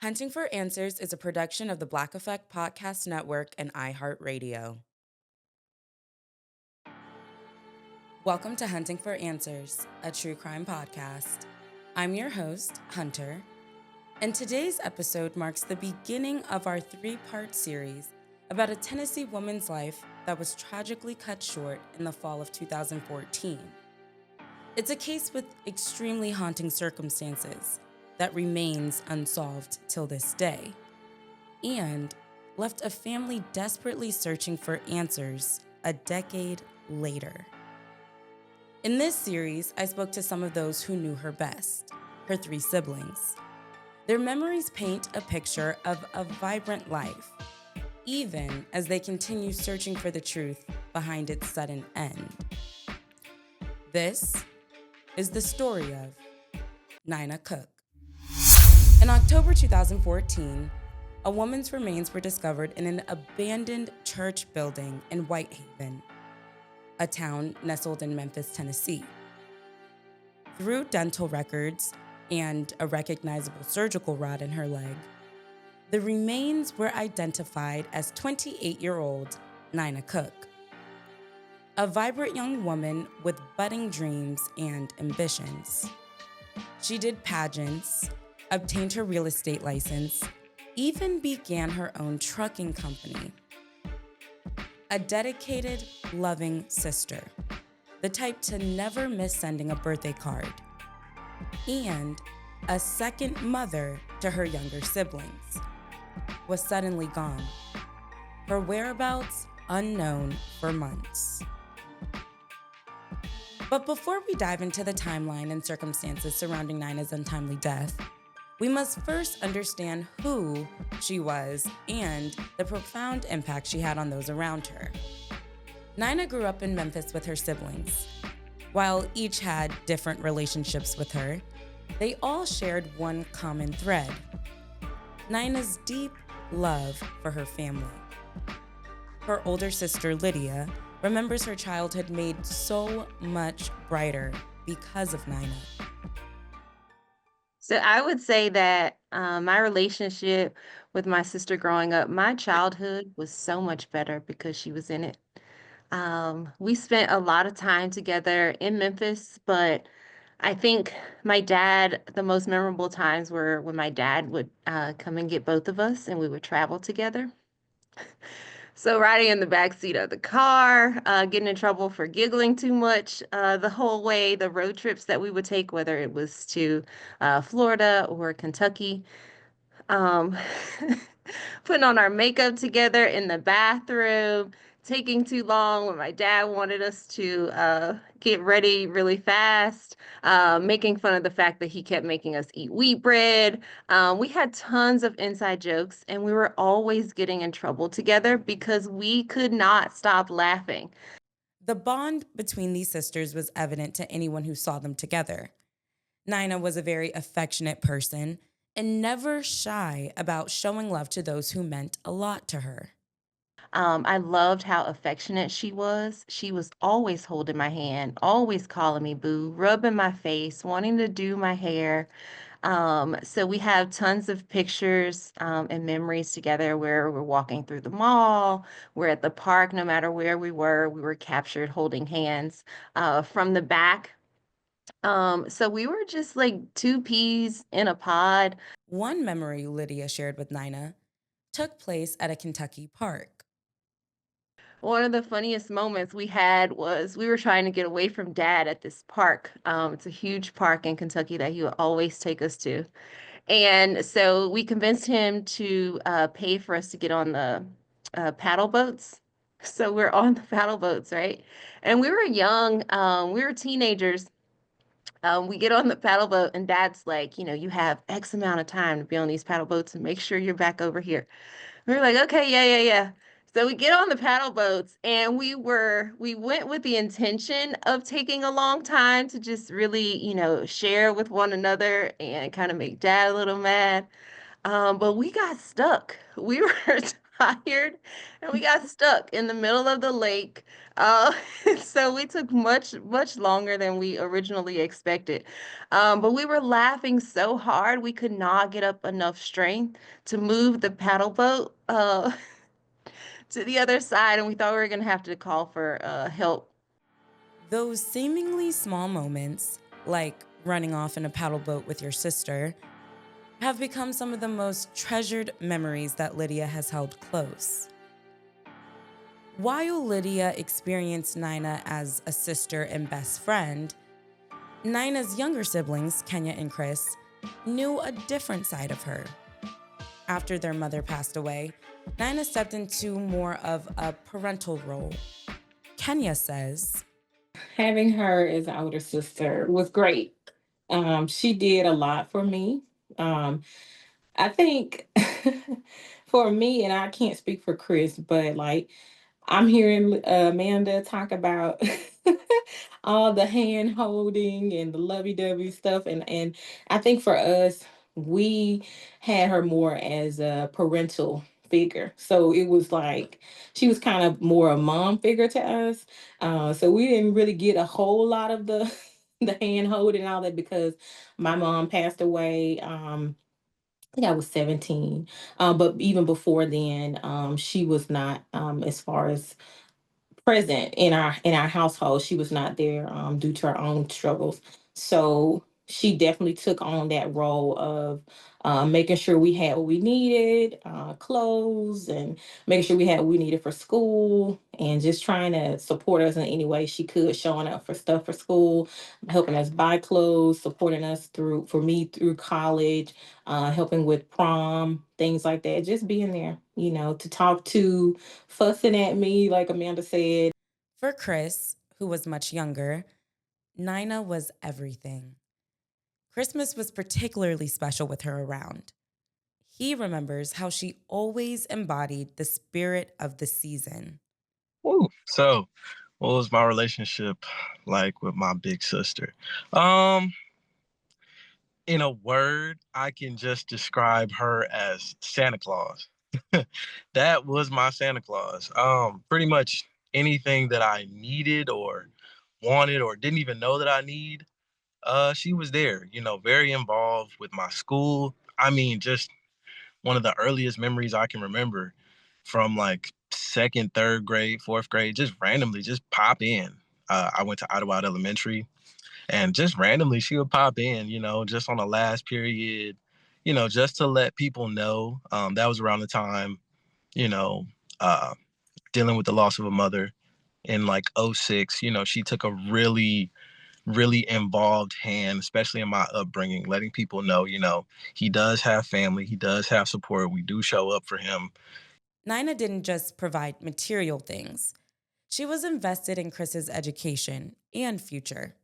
Hunting for Answers is a production of the Black Effect Podcast Network and iHeartRadio. Welcome to Hunting for Answers, a true crime podcast. I'm your host, Hunter, and today's episode marks the beginning of our three-part series about a Tennessee woman's life that was tragically cut short in the fall of 2014. It's a case with extremely haunting circumstances that remains unsolved till this day, and left a family desperately searching for answers a decade later. In this series, I spoke to some of those who knew her best, her three siblings. Their memories paint a picture of a vibrant life, even as they continue searching for the truth behind its sudden end. This is the story of Nina Cook. In October 2014, a woman's remains were discovered in an abandoned church building in Whitehaven, a town nestled in Memphis, Tennessee. Through dental records and a recognizable surgical rod in her leg, the remains were identified as 28-year-old Nina Cook, a vibrant young woman with budding dreams and ambitions. She did pageants, obtained her real estate license, even began her own trucking company. A dedicated, loving sister, the type to never miss sending a birthday card, and a second mother to her younger siblings, was suddenly gone, her whereabouts unknown for months. But before we dive into the timeline and circumstances surrounding Nina's untimely death, we must first understand who she was and the profound impact she had on those around her. Nina grew up in Memphis with her siblings. While each had different relationships with her, they all shared one common thread: Nina's deep love for her family. Her older sister, Lydia, remembers her childhood made so much brighter because of Nina. So I would say that my relationship with my sister growing up, my childhood was so much better because she was in it. We spent a lot of time together in Memphis, but I think the most memorable times were when my dad would come and get both of us and we would travel together. So riding in the back seat of the car, getting in trouble for giggling too much the whole way, the road trips that we would take, whether it was to Florida or Kentucky, um, putting on our makeup together in the bathroom, taking too long when my dad wanted us to get ready really fast, making fun of the fact that he kept making us eat wheat bread. We had tons of inside jokes, and we were always getting in trouble together because we could not stop laughing. The bond between these sisters was evident to anyone who saw them together. Nina was a very affectionate person and never shy about showing love to those who meant a lot to her. I loved how affectionate she was. She was always holding my hand, always calling me boo, rubbing my face, wanting to do my hair. So we have tons of pictures and memories together where we're walking through the mall, we're at the park, no matter where we were captured holding hands from the back. So we were just like two peas in a pod. One memory Lydia shared with Nina took place at a Kentucky park. One of the funniest moments we had was we were trying to get away from dad at this park. It's a huge park in Kentucky that he would always take us to. And so we convinced him to pay for us to get on the paddle boats. So we're on the paddle boats, right? And we were young, we were teenagers. We get on the paddle boat, and dad's like, you have X amount of time to be on these paddle boats and make sure you're back over here. We were like, okay, yeah, yeah, yeah. So we get on the paddle boats and we went with the intention of taking a long time to just really, share with one another and kind of make dad a little mad. But we got stuck. We were tired and we got stuck in the middle of the lake. Uh, so we took much longer than we originally expected. But we were laughing so hard we could not get up enough strength to move the paddle boat to the other side, and we thought we were gonna have to call for help. Those seemingly small moments, like running off in a paddle boat with your sister, have become some of the most treasured memories that Lydia has held close. While Lydia experienced Nina as a sister and best friend, Nina's younger siblings, Kenya and Chris, knew a different side of her. After their mother passed away, Nina stepped into more of a parental role. Kenya says, Having her as an older sister was great. She did a lot for me. Um, I think for me, and I can't speak for Chris, but like I'm hearing Amanda talk about all the hand holding and the lovey dovey stuff, and I think for us, we had her more as a parental figure. So it was like she was kind of more a mom figure to us. So we didn't really get a whole lot of the the hand holding and all that because my mom passed away. I think I was 17. But even before then, she was not as far as present in our household. She was not there due to her own struggles. So she definitely took on that role of making sure we had what we needed, clothes, and making sure we had what we needed for school, and just trying to support us in any way she could, showing up for stuff for school, helping us buy clothes, supporting us through for me through college, helping with prom, things like that. Just being there, to talk to, fussing at me, like Amanda said. for Chris, who was much younger, Nina was everything. Christmas was particularly special with her around. He remembers how she always embodied the spirit of the season. Ooh. So, what was my relationship like with my big sister? Um, in a word, I can just describe her as Santa Claus. That was my Santa Claus. Pretty much anything that I needed or wanted or didn't even know that I need, she was there, very involved with my school. I mean, just one of the earliest memories I can remember from like second, third grade, fourth grade, just randomly just pop in. I went to Idlewild Elementary, and just randomly she would pop in, just on the last period, just to let people know. That was around the time, you know, uh, dealing with the loss of a mother in like '06. She took a really involved hand, especially in my upbringing, letting people know, he does have family, he does have support. We do show up for him. Nina didn't just provide material things, she was invested in Chris's education and future.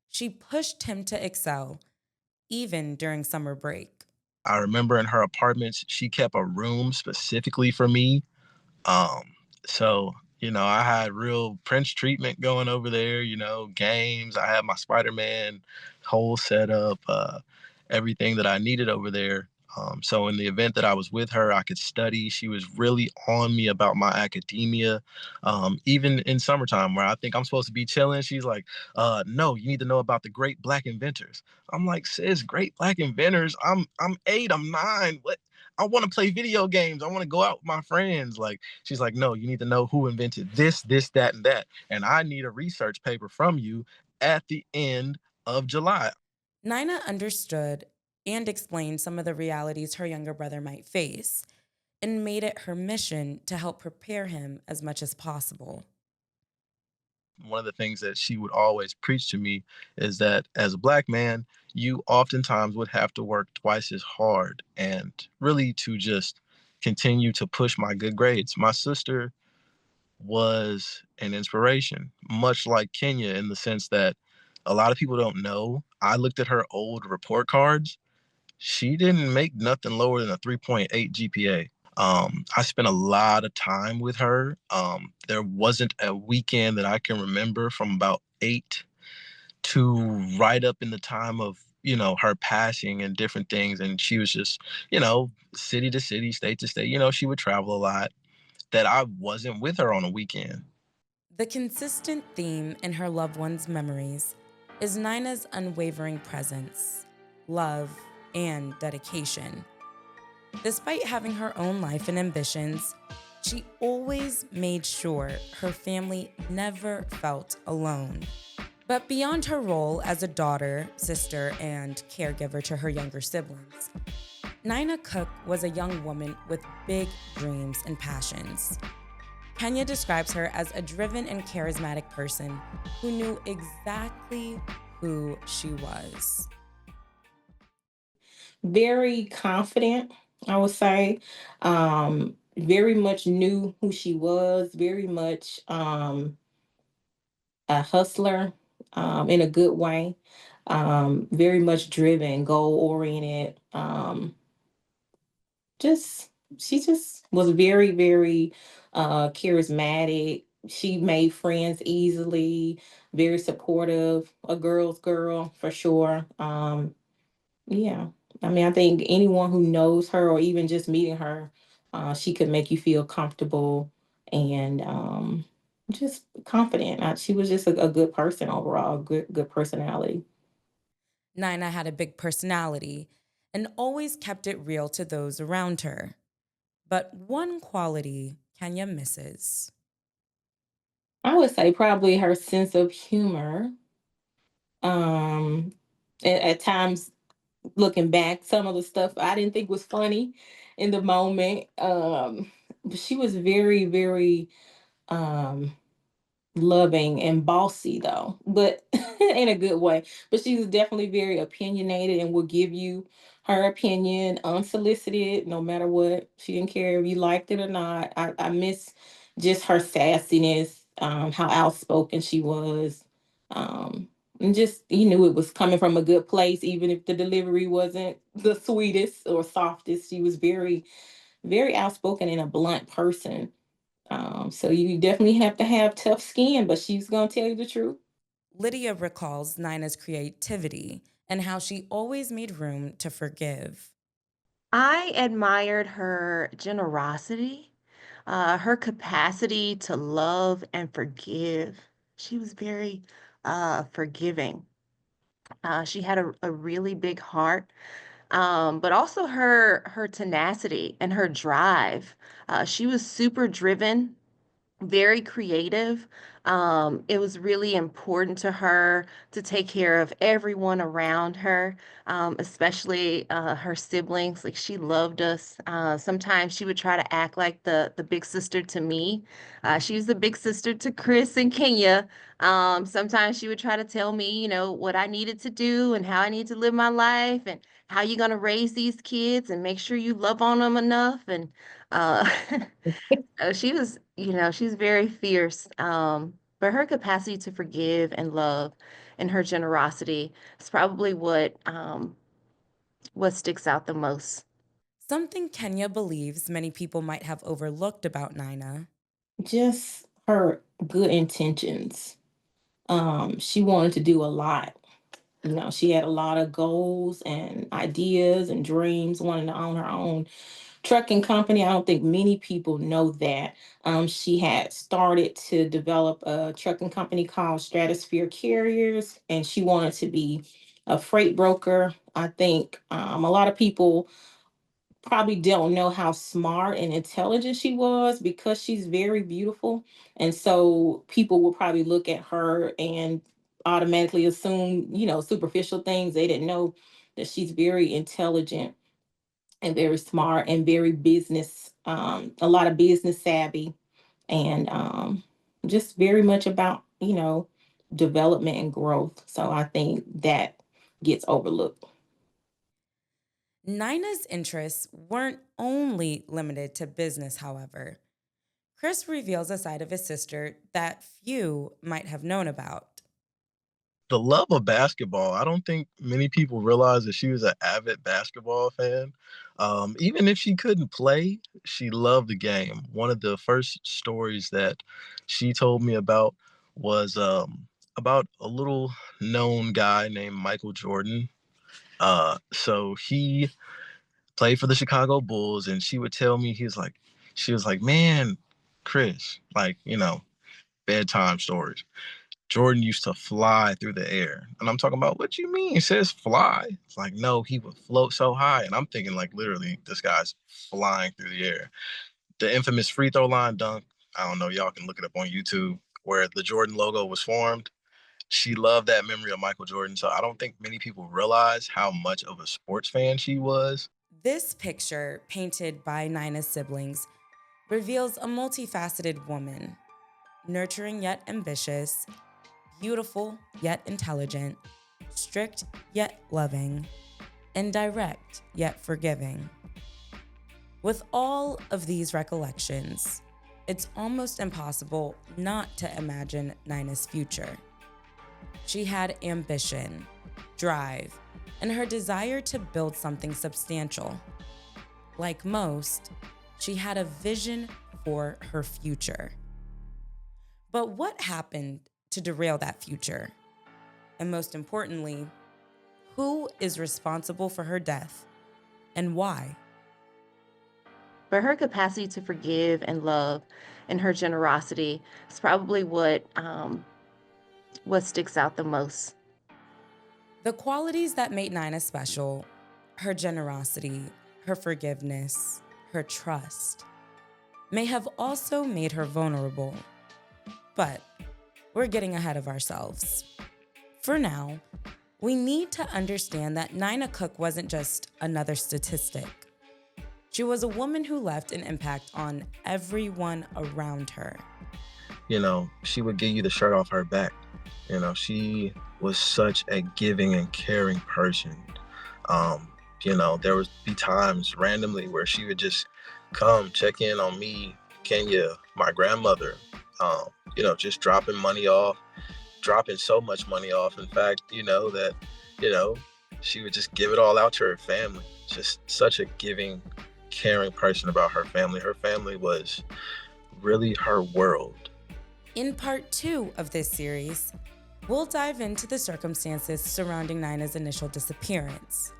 She pushed him to excel, even during summer break. I remember in her apartments, she kept a room specifically for me. Um, so, I had real Prince treatment going over there, games. I had my Spider-Man whole setup, everything that I needed over there. So in the event that I was with her, I could study. She was really on me about my academia. Even in summertime where I think I'm supposed to be chilling, she's like, no, you need to know about the great black inventors. I'm like, sis, great black inventors. I'm 8, I'm 9. What? I want to play video games. I want to go out with my friends. Like, she's like, no, you need to know who invented this, that, and that. And I need a research paper from you at the end of July. Nina understood and explained some of the realities her younger brother might face and made it her mission to help prepare him as much as possible. One of the things that she would always preach to me is that as a black man, you oftentimes would have to work twice as hard and really to just continue to push my good grades. My sister was an inspiration, much like Kenya, in the sense that a lot of people don't know. I looked at her old report cards. She didn't make nothing lower than a 3.8 GPA. I spent a lot of time with her. There wasn't a weekend that I can remember from about 8 to right up in the time of her passing and different things. And she was just, city to city, state to state, she would travel a lot, that I wasn't with her on a weekend. The consistent theme in her loved ones' memories is Nina's unwavering presence, love, and dedication. Despite having her own life and ambitions, she always made sure her family never felt alone. But beyond her role as a daughter, sister, and caregiver to her younger siblings, Nina Cook was a young woman with big dreams and passions. Kenya describes her as a driven and charismatic person who knew exactly who she was. Very confident, I would say. Very much knew who she was, very much a hustler in a good way, very much driven, goal oriented. Just she just was very, very charismatic. She made friends easily, very supportive, a girl's girl for sure. Yeah. I mean, I think anyone who knows her or even just meeting her, she could make you feel comfortable and just confident. She was just a good person overall, good personality. Nina had a big personality and always kept it real to those around her. But one quality Kenya misses. I would say probably her sense of humor. Um, at times, looking back, some of the stuff I didn't think was funny in the moment. But she was very, very um loving and bossy though, but in a good way. But she was definitely very opinionated and will give you her opinion unsolicited, no matter what. She didn't care if you liked it or not. I miss just her sassiness, how outspoken she was. And just you knew it was coming from a good place, even if the delivery wasn't the sweetest or softest. She was very, very outspoken and a blunt person. So you definitely have to have tough skin, but she's gonna tell you the truth. Lydia recalls Nina's creativity and how she always made room to forgive. I admired her generosity, her capacity to love and forgive. She was very forgiving. She had a really big heart, but also her tenacity and her drive. She was super driven, very creative. It was really important to her to take care of everyone around her, especially her siblings. Like she loved us. Sometimes she would try to act like the big sister to me. She was the big sister to Chris and Kenya. Sometimes she would try to tell me, what I needed to do and how I need to live my life and how you're gonna raise these kids and make sure you love on them enough. And uh, she was, she's very fierce. But her capacity to forgive and love and her generosity is probably what sticks out the most. Something Kenya believes many people might have overlooked about Nina. Just her good intentions. She wanted to do a lot. She had a lot of goals and ideas and dreams, wanting to own her own trucking company. I don't think many people know that. She had started to develop a trucking company called Stratosphere Carriers, and she wanted to be a freight broker. I think a lot of people probably don't know how smart and intelligent she was because she's very beautiful. And so people will probably look at her and automatically assume, superficial things. They didn't know that she's very intelligent and very smart and very a lot of business savvy and just very much about, development and growth. So I think that gets overlooked. Nina's interests weren't only limited to business, however. Chris reveals a side of his sister that few might have known about. The love of basketball. I don't think many people realize that she was an avid basketball fan. Even if she couldn't play, she loved the game. One of the first stories that she told me about was about a little known guy named Michael Jordan. So he played for the Chicago Bulls, and she would tell me, she was like, man, Chris, like, bedtime stories. Jordan used to fly through the air. And I'm talking about, what you mean? It says fly. It's like, no, he would float so high. And I'm thinking, like, literally, this guy's flying through the air. The infamous free throw line dunk, I don't know, y'all can look it up on YouTube, where the Jordan logo was formed. She loved that memory of Michael Jordan. So I don't think many people realize how much of a sports fan she was. This picture, painted by Nina's siblings, reveals a multifaceted woman, nurturing yet ambitious, beautiful yet intelligent, strict yet loving, and direct yet forgiving. With all of these recollections, it's almost impossible not to imagine Nina's future. She had ambition, drive, and her desire to build something substantial. Like most, she had a vision for her future. But what happened to derail that future? And most importantly, who is responsible for her death and why? But her capacity to forgive and love and her generosity is probably what sticks out the most. The qualities that made Nina special, her generosity, her forgiveness, her trust, may have also made her vulnerable. But we're getting ahead of ourselves. For now, we need to understand that Nina Cook wasn't just another statistic. She was a woman who left an impact on everyone around her. She would give you the shirt off her back. She was such a giving and caring person. There would be times randomly where she would just come check in on me, Kenya, my grandmother, just dropping money off, dropping so much money off. In fact, that, she would just give it all out to her family. Just such a giving, caring person about her family. Her family was really her world. In part 2 of this series, we'll dive into the circumstances surrounding Nina's initial disappearance,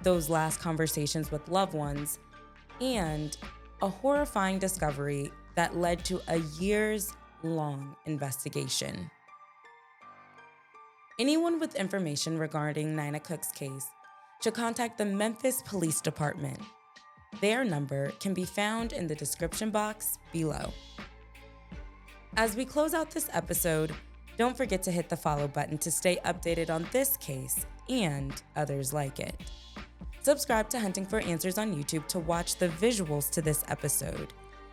those last conversations with loved ones, and a horrifying discovery that led to a years-long investigation. Anyone with information regarding Nina Cook's case should contact the Memphis Police Department. Their number can be found in the description box below. As we close out this episode, don't forget to hit the follow button to stay updated on this case and others like it. Subscribe to Hunting for Answers on YouTube to watch the visuals to this episode,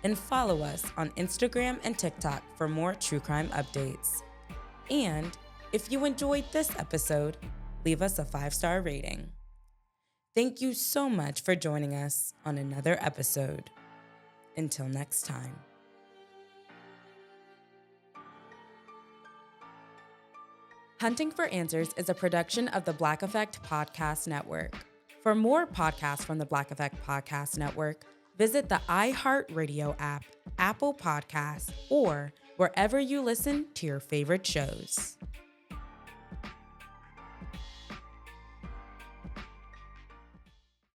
and follow us on Instagram and TikTok for more true crime updates. And if you enjoyed this episode, leave us a 5-star rating. Thank you so much for joining us on another episode. Until next time. Hunting for Answers is a production of the Black Effect Podcast Network. For more podcasts from the Black Effect Podcast Network, visit the iHeartRadio app, Apple Podcasts, or wherever you listen to your favorite shows.